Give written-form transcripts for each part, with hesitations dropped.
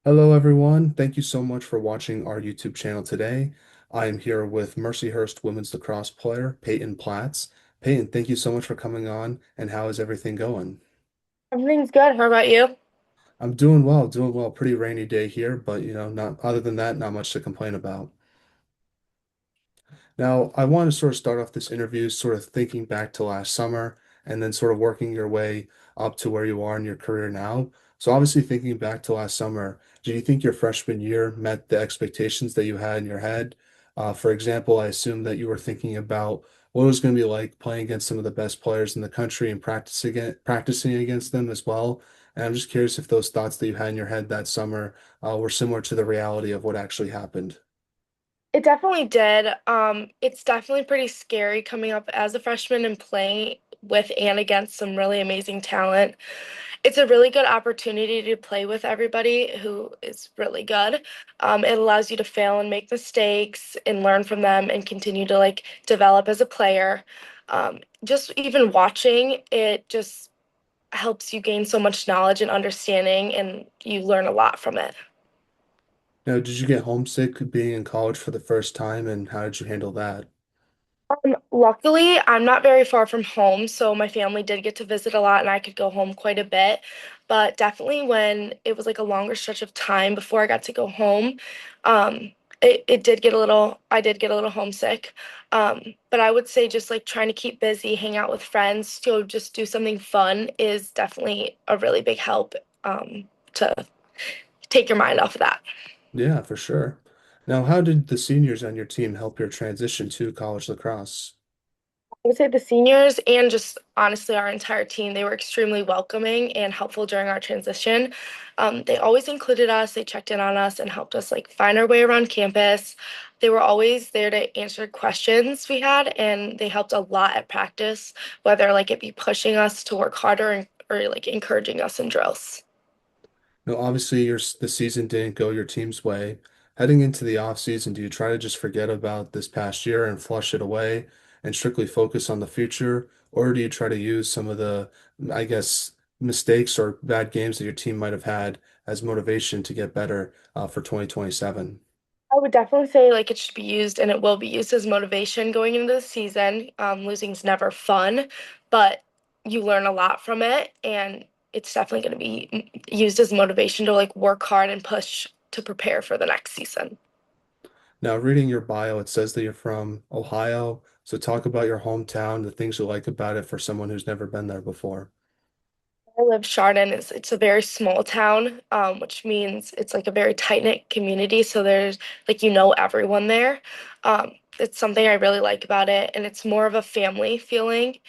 Hello, everyone. Thank you so much for watching our YouTube channel today. I am here with Mercyhurst women's lacrosse player, Payton Platz. Payton, thank you so much for coming on, and how is everything going? Everything's good. How about you? I'm doing well, doing well. Pretty rainy day here, but not other than that, not much to complain about. Now, I want to sort of start off this interview sort of thinking back to last summer and then sort of working your way up to where you are in your career now. So, obviously, thinking back to last summer, do you think your freshman year met the expectations that you had in your head? For example, I assume that you were thinking about what it was going to be like playing against some of the best players in the country and practicing against them as well. And I'm just curious if those thoughts that you had in your head that summer were similar to the reality of what actually happened. It definitely did. It's definitely pretty scary coming up as a freshman and playing with and against some really amazing talent. It's a really good opportunity to play with everybody who is really good. It allows you to fail and make mistakes and learn from them and continue to like develop as a player. Just even watching it just helps you gain so much knowledge and understanding, and you learn a lot from it. Now, did you get homesick being in college for the first time, and how did you handle that? Luckily, I'm not very far from home, so my family did get to visit a lot and I could go home quite a bit. But definitely when it was like a longer stretch of time before I got to go home, it did get a little, I did get a little homesick. But I would say just like trying to keep busy, hang out with friends, to just do something fun is definitely a really big help, to take your mind off of that. Yeah, for sure. Now, how did the seniors on your team help your transition to college lacrosse? I would say the seniors and just honestly our entire team, they were extremely welcoming and helpful during our transition. They always included us, they checked in on us and helped us like find our way around campus. They were always there to answer questions we had, and they helped a lot at practice, whether like it be pushing us to work harder or like encouraging us in drills. Now, obviously, the season didn't go your team's way. Heading into the off season, do you try to just forget about this past year and flush it away and strictly focus on the future? Or do you try to use some of the, I guess, mistakes or bad games that your team might have had as motivation to get better for 2027? I would definitely say like it should be used and it will be used as motivation going into the season. Losing's never fun, but you learn a lot from it, and it's definitely going to be used as motivation to like work hard and push to prepare for the next season. Now, reading your bio, it says that you're from Ohio. So talk about your hometown, the things you like about it for someone who's never been there before. I live Chardon. It's a very small town, which means it's like a very tight-knit community. So there's like everyone there. It's something I really like about it, and it's more of a family feeling.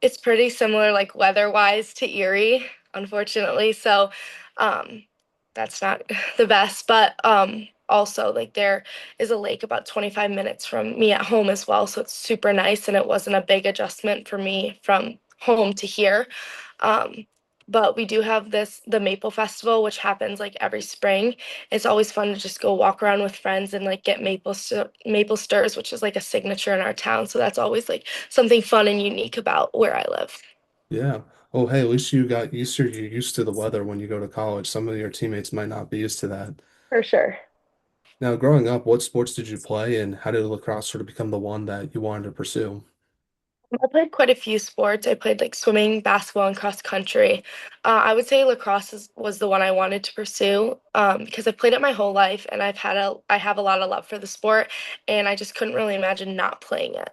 It's pretty similar, like weather-wise, to Erie, unfortunately. So, um, that's not the best. But also, like there is a lake about 25 minutes from me at home as well, so it's super nice, and it wasn't a big adjustment for me from home to here. Um, but we do have the Maple Festival, which happens like every spring. It's always fun to just go walk around with friends and like get maple stirs, which is like a signature in our town. So that's always like something fun and unique about where I live. Yeah. Oh, hey, at least you're used to the weather when you go to college. Some of your teammates might not be used to that. For sure. Now, growing up, what sports did you play and how did lacrosse sort of become the one that you wanted to pursue? I played quite a few sports. I played like swimming, basketball, and cross country. I would say was the one I wanted to pursue, because I've played it my whole life, and I have a lot of love for the sport, and I just couldn't really imagine not playing it.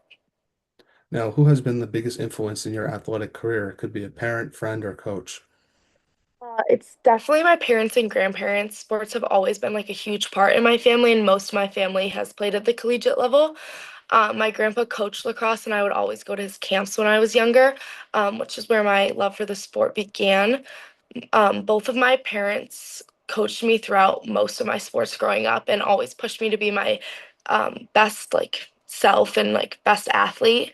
Now, who has been the biggest influence in your athletic career? It could be a parent, friend, or coach. It's definitely my parents and grandparents. Sports have always been like a huge part in my family, and most of my family has played at the collegiate level. My grandpa coached lacrosse, and I would always go to his camps when I was younger, which is where my love for the sport began. Both of my parents coached me throughout most of my sports growing up and always pushed me to be my best like self and like best athlete,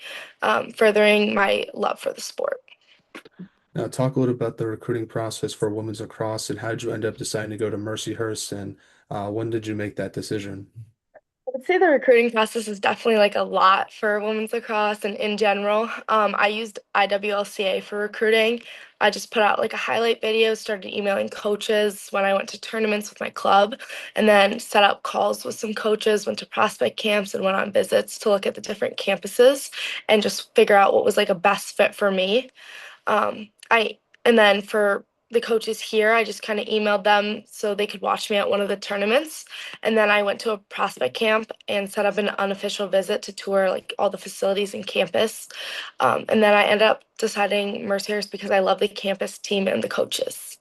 furthering my love for the sport. Now, talk a little about the recruiting process for women's lacrosse and how did you end up deciding to go to Mercyhurst and when did you make that decision? I'd say the recruiting process is definitely like a lot for women's lacrosse and in general. I used IWLCA for recruiting. I just put out like a highlight video, started emailing coaches when I went to tournaments with my club, and then set up calls with some coaches, went to prospect camps and went on visits to look at the different campuses and just figure out what was like a best fit for me. I and then for the coaches here, I just kind of emailed them so they could watch me at one of the tournaments. And then I went to a prospect camp and set up an unofficial visit to tour like all the facilities and campus. And then I ended up deciding Mercyhurst because I love the campus team and the coaches.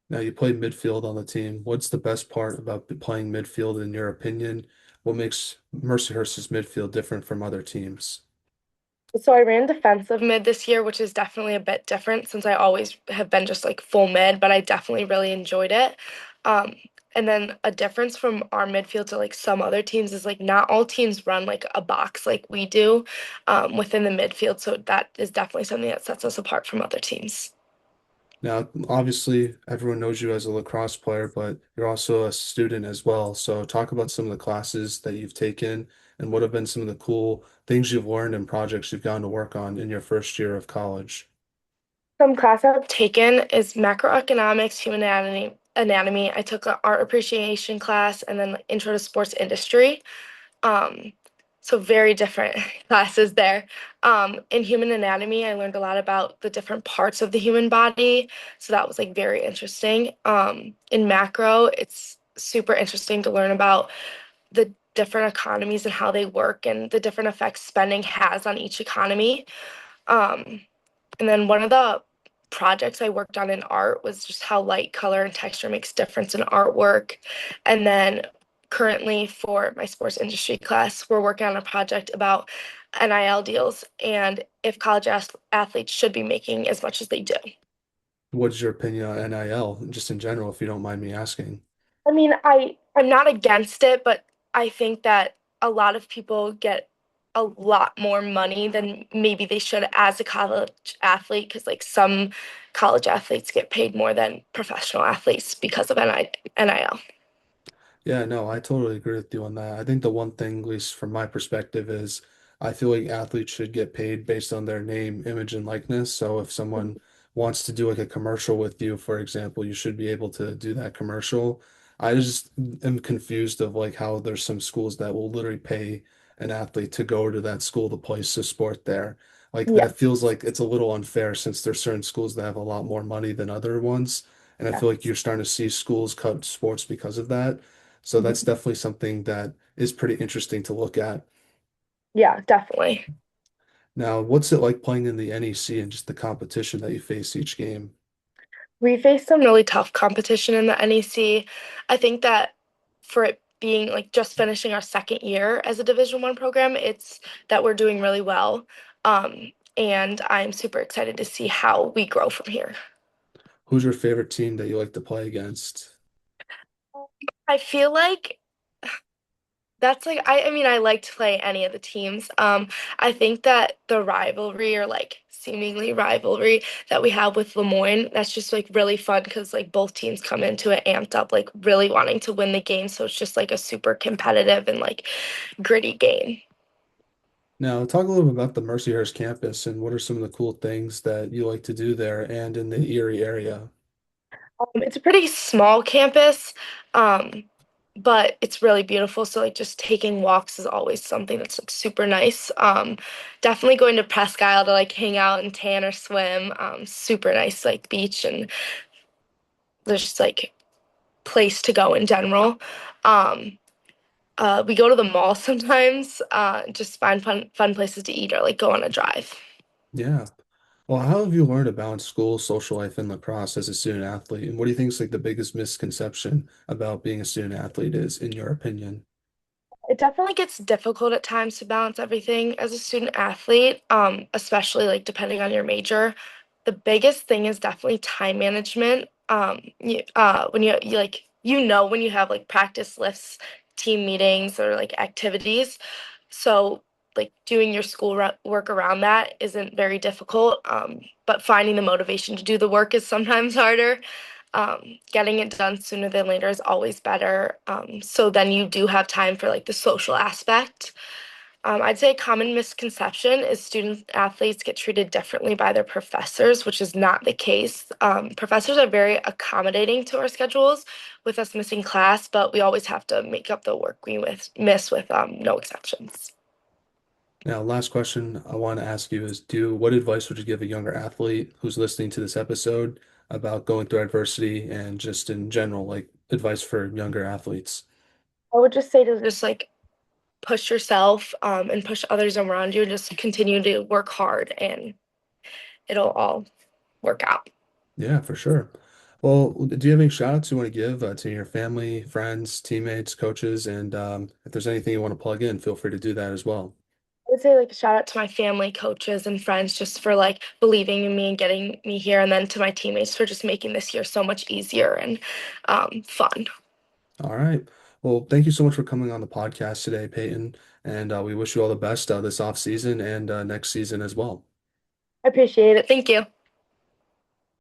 Now, you play midfield on the team. What's the best part about playing midfield in your opinion? What makes Mercyhurst's midfield different from other teams? So I ran defensive mid this year, which is definitely a bit different since I always have been just like full mid, but I definitely really enjoyed it. Um, and then a difference from our midfield to like some other teams is like not all teams run like a box like we do within the midfield. So that is definitely something that sets us apart from other teams. Now, obviously, everyone knows you as a lacrosse player, but you're also a student as well. So, talk about some of the classes that you've taken and what have been some of the cool things you've learned and projects you've gone to work on in your first year of college. Some class I've taken is macroeconomics, human anatomy. I took an art appreciation class and then intro to sports industry. Um, so very different classes there. In human anatomy, I learned a lot about the different parts of the human body. So that was like very interesting. In macro, it's super interesting to learn about the different economies and how they work and the different effects spending has on each economy. Um, and then one of the projects I worked on in art was just how light, color, and texture makes difference in artwork. And then currently for my sports industry class, we're working on a project about NIL deals and if college athletes should be making as much as they do. What's your opinion on NIL, just in general, if you don't mind me asking? I mean, I'm not against it, but I think that a lot of people get a lot more money than maybe they should as a college athlete because like some college athletes get paid more than professional athletes because of NIL. Yeah, no, I totally agree with you on that. I think the one thing, at least from my perspective, is I feel like athletes should get paid based on their name, image, and likeness. So if someone wants to do like a commercial with you, for example, you should be able to do that commercial. I just am confused of like how there's some schools that will literally pay an athlete to go to that school to play sport there. Like that feels Yes. like it's a little unfair since there's certain schools that have a lot more money than other ones. And I feel like Yes. you're starting to see schools cut sports because of that. So that's Mhm. definitely something that is pretty interesting to look at. Yeah, definitely. Now, what's it like playing in the NEC and just the competition that you face each game? We faced some really tough competition in the NEC. I think that for it being like just finishing our second year as a Division One program, it's that we're doing really well. And I'm super excited to see how we grow from here. Who's your favorite team that you like to play against? I feel like that's like I mean I like to play any of the teams. I think that the rivalry or like seemingly rivalry that we have with Lemoyne, that's just like really fun because like both teams come into it amped up, like really wanting to win the game. So it's just like a super competitive and like gritty game. Now, talk a little bit about the Mercyhurst campus and what are some of the cool things that you like to do there and in the Erie area? It's a pretty small campus, um, but it's really beautiful. So like just taking walks is always something that's like super nice. Definitely going to Presque Isle to like hang out and tan or swim. Super nice like beach and there's just like place to go in general. Um, we go to the mall sometimes, just find fun places to eat or like go on a drive. Yeah. Well, how have you learned to balance school, social life, and lacrosse as a student athlete? And what do you think is like the biggest misconception about being a student athlete is, in your opinion? It definitely gets difficult at times to balance everything as a student athlete, especially like depending on your major. The biggest thing is definitely time management. When you like when you have like practice lifts, team meetings, or like activities. So like doing your work around that isn't very difficult, but finding the motivation to do the work is sometimes harder. Getting it done sooner than later is always better. So then you do have time for like the social aspect. I'd say a common misconception is student athletes get treated differently by their professors, which is not the case. Professors are very accommodating to our schedules with us missing class, but we always have to make up the work we miss with no exceptions. Now, last question I want to ask you is what advice would you give a younger athlete who's listening to this episode about going through adversity and just in general, like advice for younger athletes? I would just say to just like push yourself and push others around you and just continue to work hard and it'll all work out. Yeah, for sure. Well, do you have any shout outs you want to give to your family, friends, teammates, coaches? And if there's anything you want to plug in, feel free to do that as well. I would say like a shout out to my family, coaches, and friends just for like believing in me and getting me here, and then to my teammates for just making this year so much easier and fun. All right. Well, thank you so much for coming on the podcast today, Peyton. And we wish you all the best this off season and next season as well. I appreciate it. Thank you.